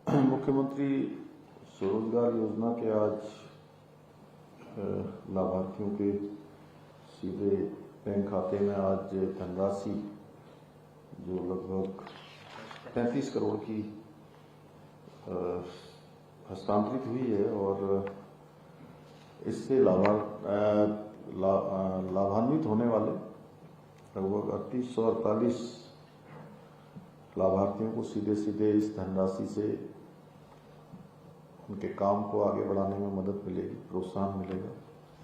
मुख्यमंत्री स्वरोजगार योजना के आज लाभार्थियों के सीधे बैंक खाते में आज धनराशि जो लगभग 35 करोड़ की हस्तांतरित हुई है और इससे लाभान्वित होने वाले लगभग 3848 लाभार्थियों को सीधे सीधे इस धनराशि से उनके काम को आगे बढ़ाने में मदद मिलेगी, प्रोत्साहन मिलेगा।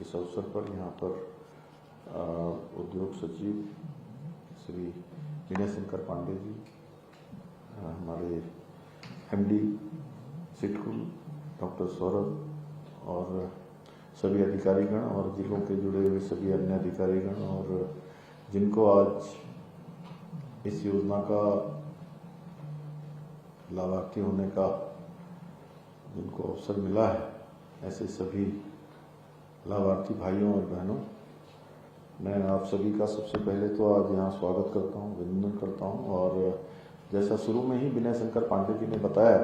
इस अवसर पर यहाँ पर उद्योग सचिव श्री विनय शंकर पांडे जी, हमारे एमडी सिडकुल डॉक्टर सौरभ और सभी अधिकारीगण और जिलों के जुड़े हुए सभी अन्य अधिकारीगण और जिनको आज इस योजना का लाभार्थी होने का जिनको अवसर मिला है, ऐसे सभी लाभार्थी भाइयों और बहनों, मैं आप सभी का सबसे पहले तो आज यहाँ स्वागत करता हूँ, अभिनंदन करता हूँ। और जैसा शुरू में ही विनय शंकर पांडे जी ने बताया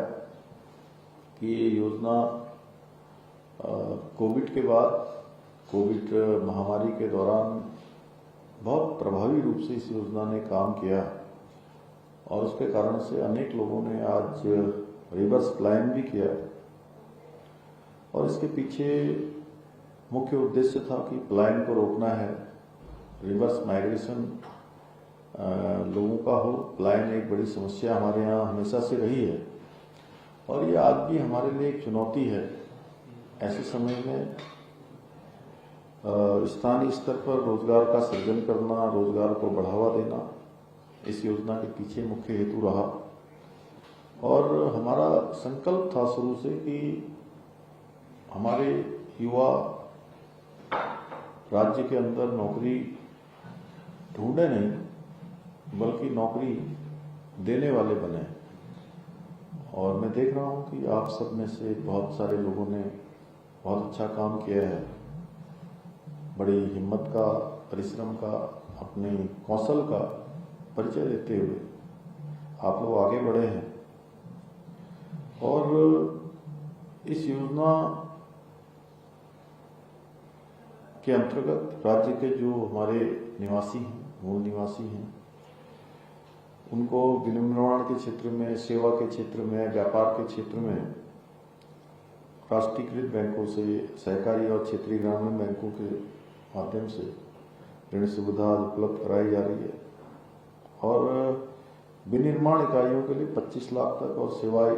कि ये योजना कोविड के बाद, कोविड महामारी के दौरान बहुत प्रभावी रूप से इस योजना ने काम किया और उसके कारण से अनेक लोगों ने आज रिवर्स प्लान भी किया और इसके पीछे मुख्य उद्देश्य था कि प्लान को रोकना है, रिवर्स माइग्रेशन लोगों का हो। प्लान एक बड़ी समस्या हमारे यहाँ हमेशा से रही है और ये आज भी हमारे लिए एक चुनौती है। ऐसे समय में स्थानीय स्तर पर रोजगार का सृजन करना, रोजगार को बढ़ावा देना इस योजना के पीछे मुख्य हेतु रहा और हमारा संकल्प था शुरू से कि हमारे युवा राज्य के अंदर नौकरी ढूंढे नहीं बल्कि नौकरी देने वाले बने। और मैं देख रहा हूं कि आप सब में से बहुत सारे लोगों ने बहुत अच्छा काम किया है, बड़ी हिम्मत का, परिश्रम का, अपने कौशल का परिचय देते हुए आप लोग आगे बढ़े हैं। और इस योजना के अंतर्गत राज्य के जो हमारे निवासी हैं, मूल निवासी हैं, उनको विनिर्माण के क्षेत्र में, सेवा के क्षेत्र में, व्यापार के क्षेत्र में राष्ट्रीयकृत बैंकों से, सहकारी और क्षेत्रीय ग्रामीण बैंकों के माध्यम से ऋण सुविधा उपलब्ध कराई जा रही है और विनिर्माण इकाइयों के लिए 25 लाख तक और सेवाएं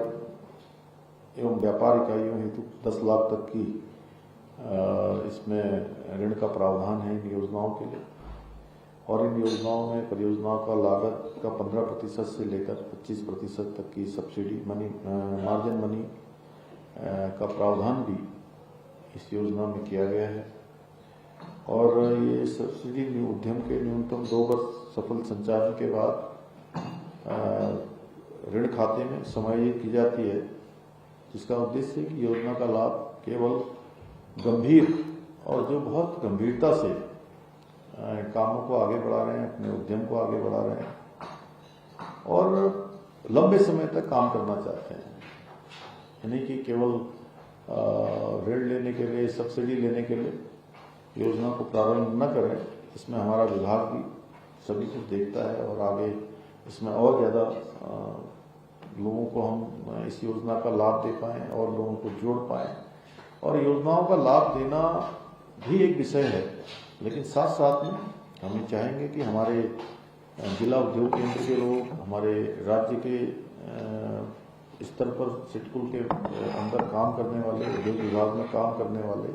एवं व्यापार इकाइयों हेतु 10 लाख तक की इसमें ऋण का प्रावधान है इन योजनाओं के लिए। और इन योजनाओं में परियोजनाओं का लागत का 15% से लेकर 25% तक की सब्सिडी मनी, मार्जिन मनी का प्रावधान भी इस योजना में किया गया है। और ये सब्सिडी उद्यम के न्यूनतम 2 वर्ष सफल संचालन के बाद ऋण खाते में समायोजित की जाती है, जिसका उद्देश्य है कि योजना का लाभ केवल गंभीर और जो बहुत गंभीरता से कामों को आगे बढ़ा रहे हैं, अपने उद्यम को आगे बढ़ा रहे हैं और लंबे समय तक काम करना चाहते हैं, यानी कि केवल ऋण लेने के लिए, सब्सिडी लेने के लिए योजना को प्रारंभ न करें। इसमें हमारा विभाग भी सभी कुछ देखता है और आगे इसमें और ज़्यादा लोगों को हम इस योजना का लाभ दे पाएँ और लोगों को जोड़ पाएँ। और योजनाओं का लाभ देना भी एक विषय है, लेकिन साथ साथ में हम ये चाहेंगे कि हमारे जिला उद्योग केंद्र के लोग, हमारे राज्य के स्तर पर सिडकुल के अंदर काम करने वाले, उद्योग विभाग में काम करने वाले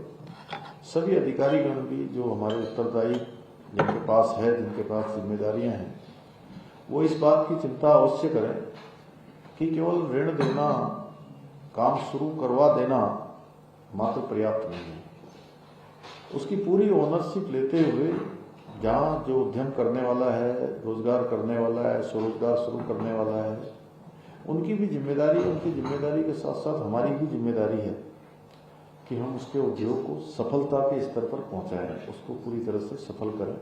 सभी अधिकारीगण भी जो हमारे उत्तरदायी जिनके पास है, जिनके पास जिम्मेदारियां हैं, वो इस बात की चिंता अवश्य करें कि केवल ऋण देना, काम शुरू करवा देना मात्र पर्याप्त नहीं है। उसकी पूरी ओनरशिप लेते हुए जहाँ जो उद्यम करने वाला है, रोजगार करने वाला है, स्वरोजगार शुरू करने वाला है, उनकी भी जिम्मेदारी है। उनकी जिम्मेदारी के साथ साथ हमारी भी जिम्मेदारी है कि हम उसके उद्योग को सफलता के स्तर पर पहुंचाएं, उसको पूरी तरह से सफल करें।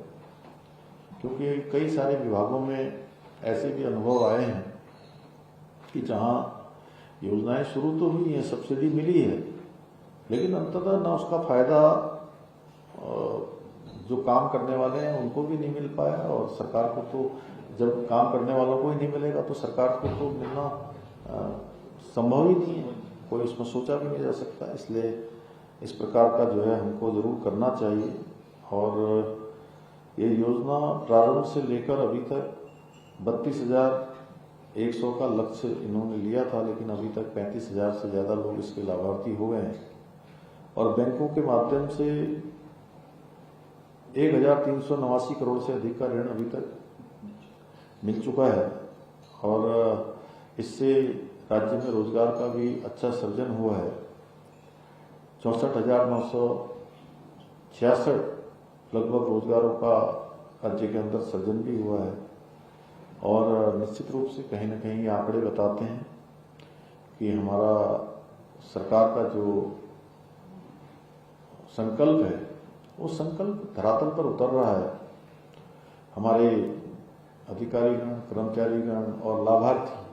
क्योंकि कई सारे विभागों में ऐसे भी अनुभव आए हैं कि जहां योजनाएं शुरू तो हुई हैं, सब्सिडी मिली है, लेकिन अंततः ना उसका फायदा जो काम करने वाले हैं उनको भी नहीं मिल पाया, और सरकार को तो जब काम करने वालों को ही नहीं मिलेगा तो सरकार को तो मिलना संभव ही नहीं है, कोई उसमें सोचा भी नहीं जा सकता। इसलिए इस प्रकार का जो है हमको जरूर करना चाहिए। और ये योजना प्रारंभ से लेकर अभी तक 32,100 का लक्ष्य इन्होंने लिया था, लेकिन अभी तक 35,000 से ज्यादा लोग इसके लाभार्थी हो गए हैं, और बैंकों के माध्यम से 1,389 करोड़ से अधिक का ऋण अभी तक मिल चुका है, और इससे राज्य में रोजगार का भी अच्छा सृजन हुआ है। 64,966 लगभग रोजगारों का राज्य के अंदर सृजन भी हुआ है। और निश्चित रूप से कहीं न कहीं ये आंकड़े बताते हैं कि हमारा सरकार का जो संकल्प है वो संकल्प धरातल पर उतर रहा है। हमारे अधिकारीगण, कर्मचारीगण और लाभार्थी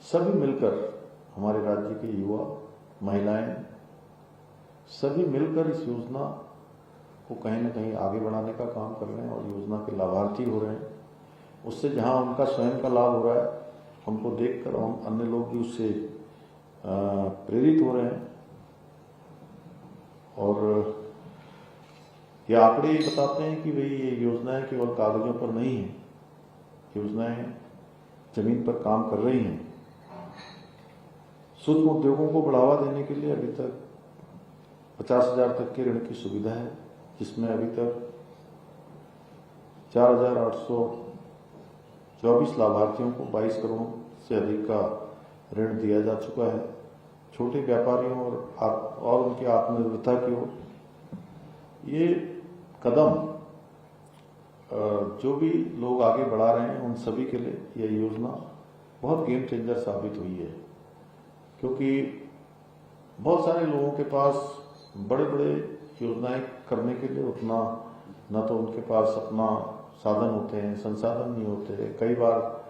सभी मिलकर, हमारे राज्य के युवा, महिलाएं सभी मिलकर इस योजना को कहीं न कहीं आगे बढ़ाने का काम कर रहे हैं और योजना के लाभार्थी हो रहे हैं। उससे जहां उनका स्वयं का लाभ हो रहा है, उनको देखकर हम अन्य लोग भी उससे प्रेरित हो रहे हैं। और ये आंकड़े बताते हैं कि भाई ये योजनाएं केवल कागजों पर नहीं है, योजनाएं जमीन पर काम कर रही हैं। सूक्ष्म उद्योगों को बढ़ावा देने के लिए अभी तक 50,000 तक के ऋण की सुविधा है, जिसमें अभी तक 4,824 लाभार्थियों को 22 करोड़ से अधिक का ऋण दिया जा चुका है। छोटे व्यापारियों और उनकी आत्मनिर्भरता की ओर ये कदम जो भी लोग आगे बढ़ा रहे हैं उन सभी के लिए यह योजना बहुत गेम चेंजर साबित हुई है, क्योंकि बहुत सारे लोगों के पास बड़े बड़े योजनाएं करने के लिए उतना न तो उनके पास अपना साधन होते हैं, संसाधन नहीं होते। कई बार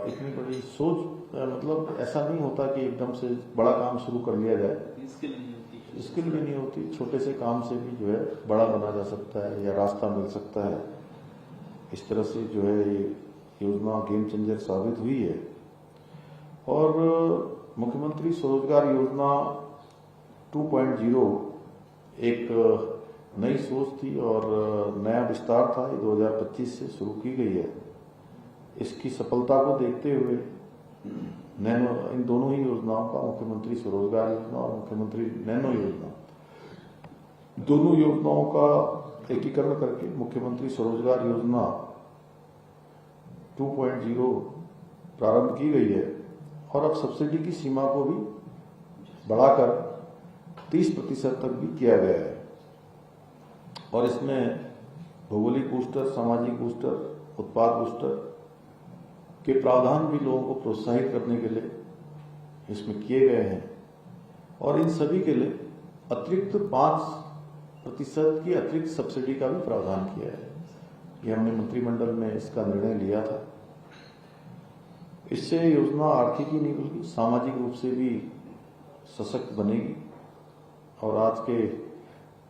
इतनी बड़ी सोच, मतलब ऐसा नहीं होता कि एकदम से बड़ा काम शुरू कर लिया जाए, स्किल भी नहीं होती। छोटे से काम से भी जो है बड़ा बना जा सकता है या रास्ता मिल सकता है। इस तरह से जो है ये योजना गेम चेंजर साबित हुई है। और मुख्यमंत्री स्वरोजगार योजना 2.0 एक नई सोच थी और नया विस्तार था। ये 2025 से शुरू की गई है। इसकी सफलता को देखते हुए इन दोनों ही योजनाओं का, मुख्यमंत्री स्वरोजगार योजना और मुख्यमंत्री नैनो योजना, दोनों योजनाओं का एकीकरण करके मुख्यमंत्री स्वरोजगार योजना 2.0 प्रारंभ की गई है। और अब सब्सिडी की सीमा को भी बढ़ाकर 30% तक भी किया गया है। और इसमें भौगोलिक बूस्टर, सामाजिक बूस्टर, उत्पाद बूस्टर के प्रावधान भी लोगों को प्रोत्साहित करने के लिए इसमें किए गए हैं। और इन सभी के लिए अतिरिक्त 5% की अतिरिक्त सब्सिडी का भी प्रावधान किया है। ये हमने मंत्रिमंडल में इसका निर्णय लिया था। इससे योजना आर्थिक ही नहीं बल्कि सामाजिक रूप से भी सशक्त बनेगी। और आज के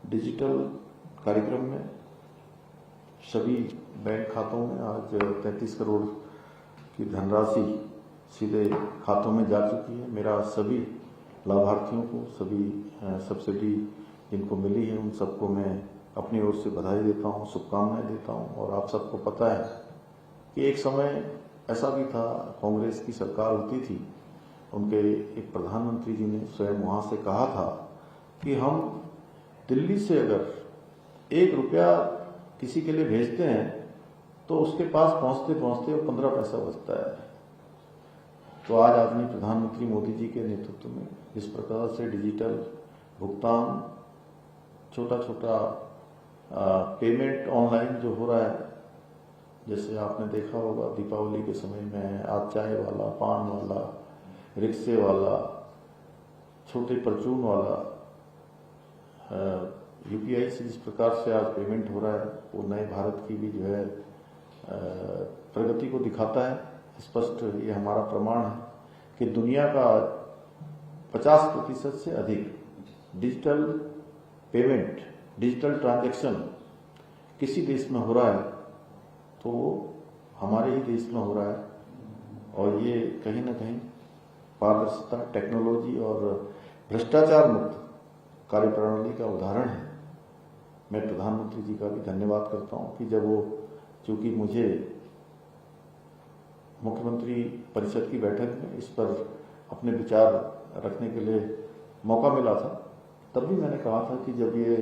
डिजिटल कार्यक्रम में सभी बैंक खातों में आज 33 करोड़ की धनराशि सीधे खातों में जा चुकी है। मेरा सभी लाभार्थियों को, सभी सब्सिडी जिनको मिली है उन सबको मैं अपनी ओर से बधाई देता हूं, शुभकामनाएं देता हूं। और आप सबको पता है कि एक समय ऐसा भी था, कांग्रेस की सरकार होती थी, उनके एक प्रधानमंत्री जी ने स्वयं वहां से कहा था कि हम दिल्ली से अगर 1 रुपया किसी के लिए भेजते हैं तो उसके पास पहुंचते पहुंचते वो 15 पैसा बचता है। तो आज आदरणीय प्रधानमंत्री मोदी जी के नेतृत्व में जिस प्रकार से डिजिटल भुगतान, छोटा छोटा पेमेंट ऑनलाइन जो हो रहा है, जैसे आपने देखा होगा दीपावली के समय में आज चाय वाला, पान वाला, रिक्शे वाला, छोटे परचून वाला, यूपीआई से जिस प्रकार से आज पेमेंट हो रहा है वो नए भारत की भी जो है प्रगति को दिखाता है। स्पष्ट ये हमारा प्रमाण है कि दुनिया का 50% से अधिक डिजिटल पेमेंट, डिजिटल ट्रांजैक्शन किसी देश में हो रहा है तो वो हमारे ही देश में हो रहा है। और ये कहीं ना कहीं पारदर्शिता, टेक्नोलॉजी और भ्रष्टाचार मुक्त कार्यप्रणाली का उदाहरण है। मैं प्रधानमंत्री जी का भी धन्यवाद करता हूं कि जब वो, चूंकि मुझे मुख्यमंत्री परिषद की बैठक में इस पर अपने विचार रखने के लिए मौका मिला था, तब भी मैंने कहा था कि जब ये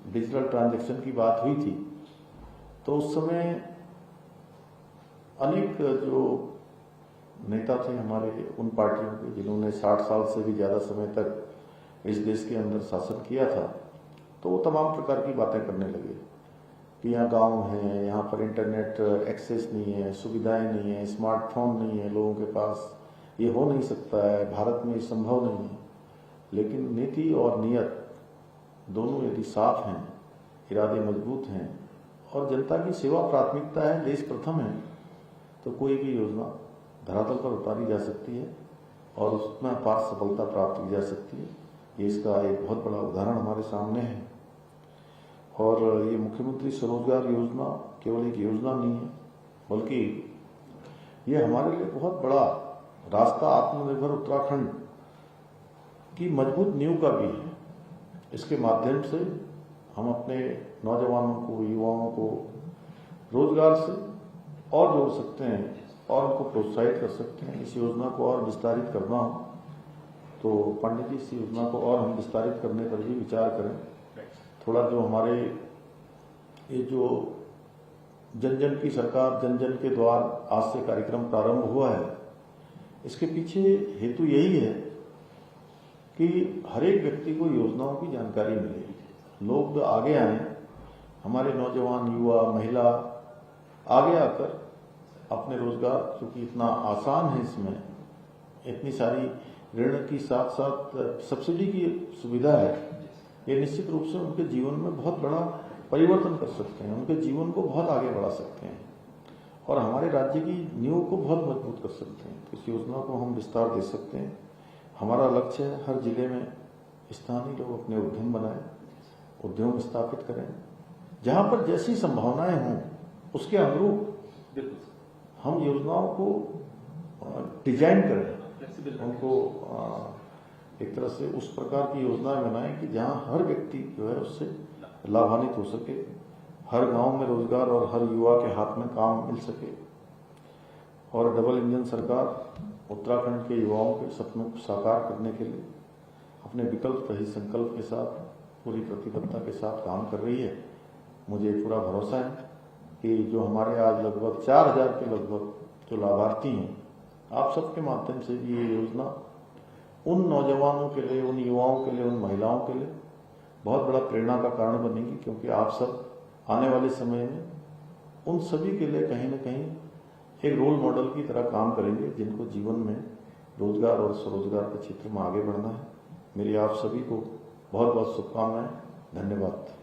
डिजिटल ट्रांजैक्शन की बात हुई थी तो उस समय अनेक जो नेता थे हमारे उन पार्टियों के जिन्होंने 60 साल से भी ज्यादा समय तक इस देश के अंदर शासन किया था, तो वो तमाम प्रकार की बातें करने लगे कि यहाँ गांव है, यहाँ पर इंटरनेट एक्सेस नहीं है, सुविधाएं नहीं है, स्मार्टफोन नहीं है लोगों के पास, ये हो नहीं सकता है, भारत में ये संभव नहीं है। लेकिन नीति और नियत दोनों यदि साफ हैं, इरादे मजबूत हैं और जनता की सेवा प्राथमिकता है, देश प्रथम है, तो कोई भी योजना धरातल पर उतारी जा सकती है और उसमें अपार सफलता प्राप्त की जा सकती है। ये इसका एक बहुत बड़ा उदाहरण हमारे सामने है। और ये मुख्यमंत्री स्वरोजगार योजना केवल एक योजना नहीं है, बल्कि ये हमारे लिए बहुत बड़ा रास्ता आत्मनिर्भर उत्तराखंड की मजबूत नींव का भी है। इसके माध्यम से हम अपने नौजवानों को, युवाओं को रोजगार से और जोड़ सकते हैं और उनको प्रोत्साहित कर सकते हैं। इस योजना को और विस्तारित करना हो तो पंडित जी इस योजना को और हम विस्तारित करने पर भी विचार करें। थोड़ा जो हमारे ये जो जन जन की सरकार, जन जन के द्वार आज से कार्यक्रम प्रारंभ हुआ है, इसके पीछे हेतु यही है कि हर एक व्यक्ति को योजनाओं की जानकारी मिले, लोग आगे आए, हमारे नौजवान, युवा, महिला आगे आकर अपने रोजगार, क्योंकि इतना आसान है, इसमें इतनी सारी ऋण की साथ साथ सब्सिडी की सुविधा है, ये निश्चित रूप से उनके जीवन में बहुत बड़ा परिवर्तन कर सकते हैं, उनके जीवन को बहुत आगे बढ़ा सकते हैं और हमारे राज्य की नींव को बहुत मजबूत कर सकते हैं। तो इस योजना को हम विस्तार दे सकते हैं। हमारा लक्ष्य है हर जिले में स्थानीय लोग अपने उद्यम बनाएं, उद्योग स्थापित करें, जहां पर जैसी संभावनाएं हों उसके अनुरूप हम योजनाओं को डिजाइन करें, उनको एक तरह से उस प्रकार की योजनाएं बनाएं कि जहां हर व्यक्ति जो है उससे लाभान्वित हो सके, हर गांव में रोजगार और हर युवा के हाथ में काम मिल सके। और डबल इंजन सरकार उत्तराखंड के युवाओं के सपनों को साकार करने के लिए अपने विकल्प रहित संकल्प के साथ, पूरी प्रतिबद्धता के साथ काम कर रही है। मुझे पूरा भरोसा है कि जो हमारे आज लगभग 4000 के लगभग जो लाभार्थी हैं, आप सबके माध्यम से भी ये योजना उन नौजवानों के लिए, उन युवाओं के लिए, उन महिलाओं के लिए बहुत बड़ा प्रेरणा का कारण बनेगी, क्योंकि आप सब आने वाले समय में उन सभी के लिए कहीं ना कहीं एक रोल मॉडल की तरह काम करेंगे, जिनको जीवन में रोजगार और स्वरोजगार के क्षेत्र में आगे बढ़ना है। मेरी आप सभी को बहुत बहुत शुभकामनाएं। धन्यवाद।